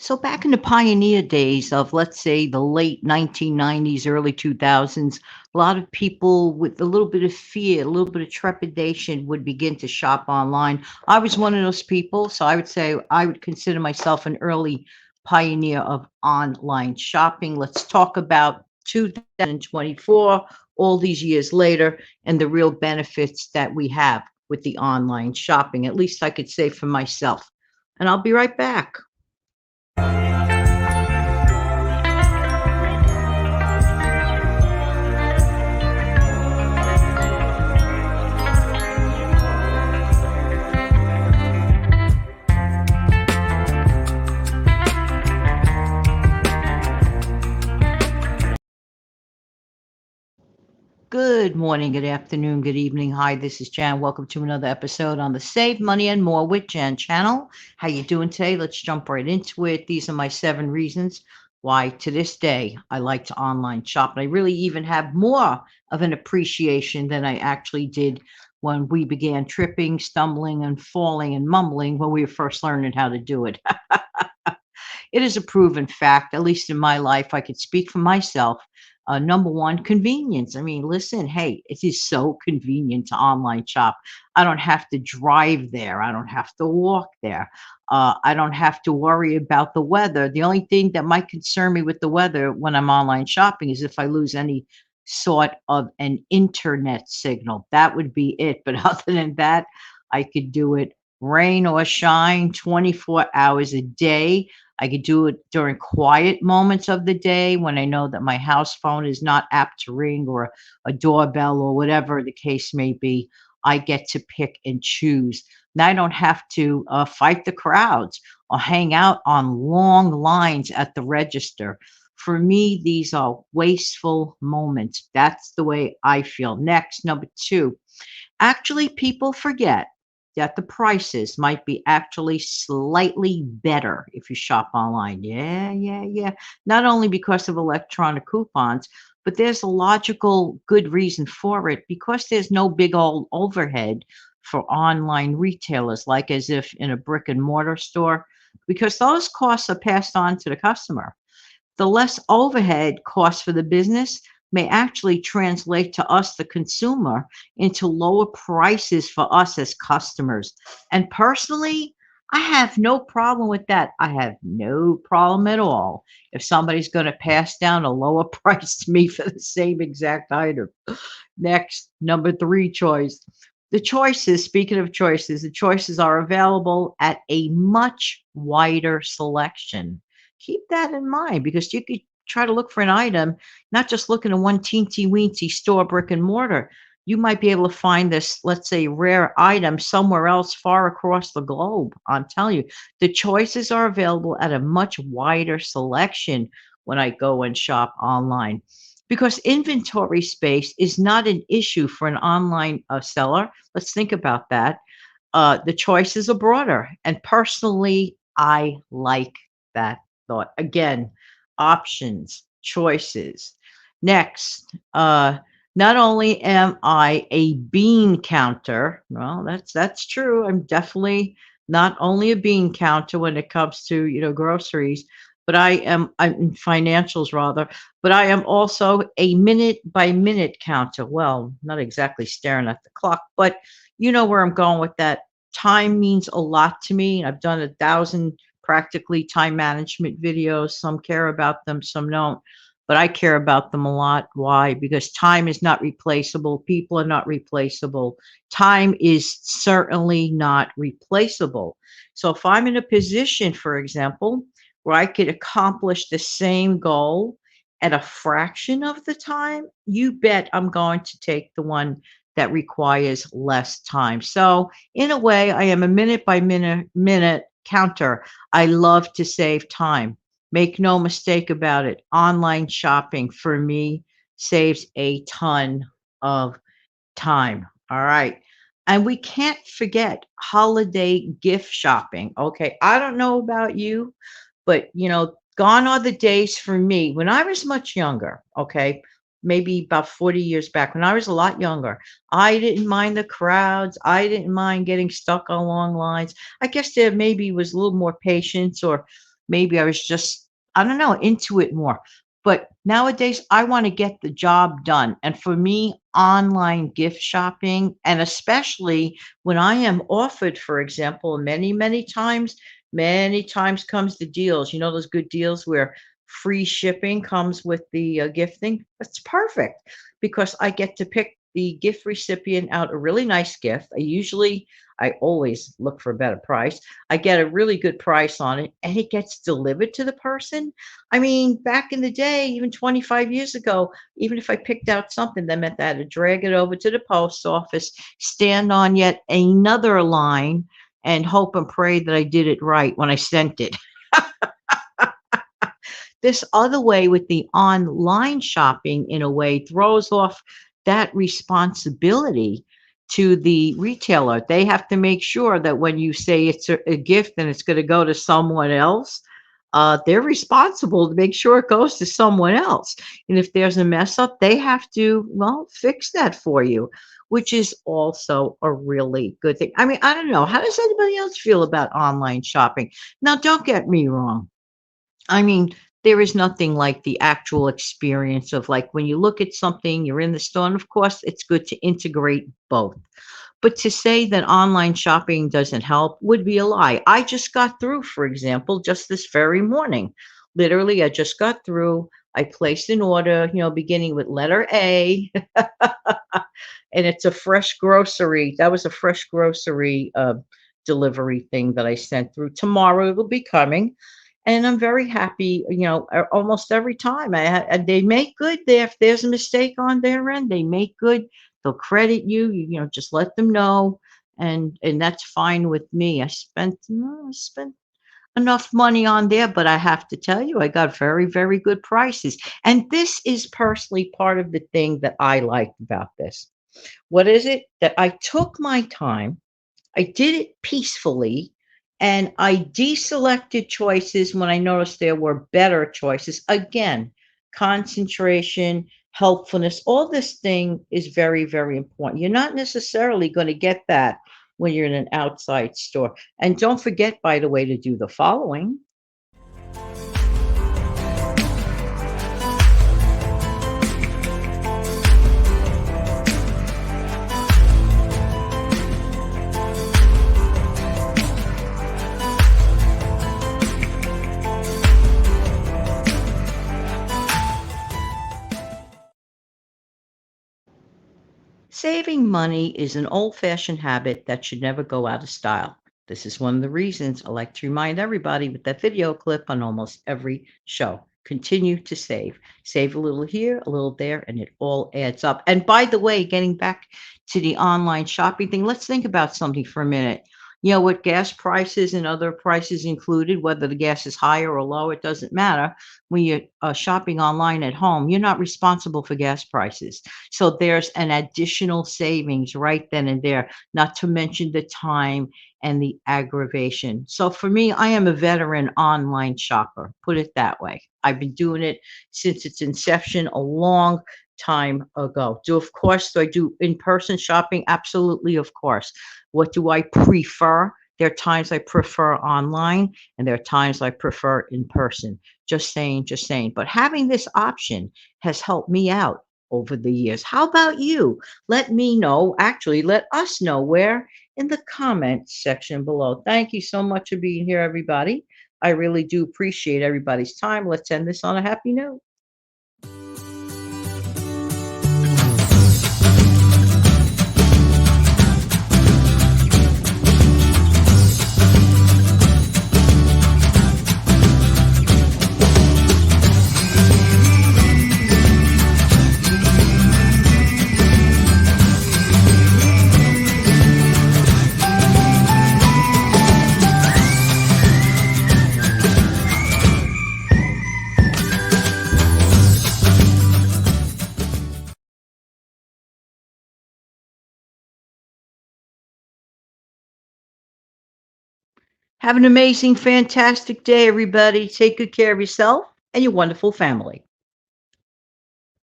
So back in the pioneer days of, let's say, the late 1990s, early 2000s, a lot of people with a little bit of fear, a little bit of trepidation would begin to shop online. I was one of those people, so I would say I would consider myself an early pioneer of online shopping. Let's talk about 2024, all these years later, and the real benefits that we have with the online shopping. At least I could say for myself. And I'll be right back. Good morning, good afternoon, good evening. Hi, this is Jan. Welcome to another episode on the Save Money and More with Jan channel. How you doing today? Let's jump right into it. These are my 7 reasons why to this day I like to online shop. And I really even have more of an appreciation than I actually did when we began tripping, stumbling, and falling and mumbling when we were first learning how to do it. It is a proven fact, at least in my life. I could speak for myself. Number one, convenience. I mean, listen, hey, it is so convenient to online shop. I don't have to drive there. I don't have to walk there. I don't have to worry about the weather. The only thing that might concern me with the weather when I'm online shopping is if I lose any sort of an internet signal. That would be it. But other than that, I could do it rain or shine 24 hours a day. I could do it during quiet moments of the day when I know that my house phone is not apt to ring or a doorbell or whatever the case may be. I get to pick and choose. Now I don't have to fight the crowds or hang out on long lines at the register. For me, these are wasteful moments. That's the way I feel. Next, number two, actually, people forget that the prices might be actually slightly better if you shop online. Yeah, yeah, yeah. Not only because of electronic coupons, but there's a logical good reason for it because there's no big old overhead for online retailers, like as if in a brick and mortar store, because those costs are passed on to the customer. The less overhead costs for the business may actually translate to us, the consumer, into lower prices for us as customers. And personally, I have no problem with that. I have no problem at all if somebody's going to pass down a lower price to me for the same exact item. Next, number three choice. The choices, speaking of choices, the choices are available at a much wider selection. Keep that in mind because you could try to look for an item, not just looking in one teensy weensy store, brick and mortar. You might be able to find this, let's say, rare item somewhere else far across the globe. I'm telling you, the choices are available at a much wider selection when I go and shop online because inventory space is not an issue for an online seller. Let's think about that. The choices are broader. And personally, I like that thought. Again, options, choices. Next, not only am I a bean counter, well, that's true. I'm definitely not only a bean counter when it comes to groceries, but I'm in financials rather, but I am also a minute by minute counter. Well, not exactly staring at the clock, but you know where I'm going with that. Time means a lot to me. I've done 1,000 practically time management videos. Some care about them, some don't. But I care about them a lot. Why? Because time is not replaceable. People are not replaceable. Time is certainly not replaceable. So if I'm in a position, for example, where I could accomplish the same goal at a fraction of the time, you bet I'm going to take the one that requires less time. So in a way, I am a minute by minute counter. I love to save time. Make no mistake about it. Online shopping for me saves a ton of time. All right. And we can't forget holiday gift shopping. Okay. I don't know about you, but gone are the days for me when I was much younger. Okay. Maybe about 40 years back when I was a lot younger. I didn't mind the crowds. I didn't mind getting stuck on long lines. I guess there maybe was a little more patience or maybe I was just, I don't know, into it more. But nowadays, I want to get the job done. And for me, online gift shopping, and especially when I am offered, for example, many times comes the deals. You know, those good deals where free shipping comes with the gifting. That's perfect because I get to pick the gift recipient out a really nice gift. I always look for a better price. I get a really good price on it and it gets delivered to the person. I mean, back in the day, even 25 years ago, even if I picked out something, that meant I had to drag it over to the post office, stand on yet another line, and hope and pray that I did it right when I sent it. This other way with the online shopping, in a way, throws off that responsibility to the retailer. They have to make sure that when you say it's a gift and it's going to go to someone else, they're responsible to make sure it goes to someone else. And if there's a mess up, they have to, well, fix that for you, which is also a really good thing. I mean, I don't know. How does anybody else feel about online shopping? Now, don't get me wrong. I mean, there is nothing like the actual experience of, like, when you look at something, you're in the store, and of course, it's good to integrate both. But to say that online shopping doesn't help would be a lie. I just got through, for example, just this very morning. Literally, I just got through. I placed an order, beginning with letter A, and it's a fresh grocery. That was a fresh grocery delivery thing that I sent through. Tomorrow it will be coming. And I'm very happy, almost every time and they make good there. If there's a mistake on their end, they make good. They'll credit you, just let them know. And that's fine with me. I spent enough money on there, but I have to tell you, I got very, very good prices. And this is personally part of the thing that I like about this. What is it? That I took my time, I did it peacefully, and I deselected choices when I noticed there were better choices. Again, concentration, helpfulness, all this thing is very, very important. You're not necessarily going to get that when you're in an outside store. And don't forget, by the way, to do the following. Saving money is an old fashioned habit that should never go out of style. This is one of the reasons I like to remind everybody with that video clip on almost every show. Continue to save. Save a little here, a little there, and it all adds up. And by the way, getting back to the online shopping thing, let's think about something for a minute. With gas prices and other prices included, whether the gas is higher or lower, it doesn't matter. When you're shopping online at home, you're not responsible for gas prices. So there's an additional savings right then and there, not to mention the time and the aggravation. So for me, I am a veteran online shopper, put it that way. I've been doing it since its inception a long time ago. Do I do in-person shopping? Absolutely, of course. What do I prefer? There are times I prefer online and there are times I prefer in person. Just saying, just saying. But having this option has helped me out over the years. How about you? Let me know. Actually, let us know where in the comments section below. Thank you so much for being here, everybody. I really do appreciate everybody's time. Let's end this on a happy note. Have an amazing, fantastic day, everybody. Take good care of yourself and your wonderful family.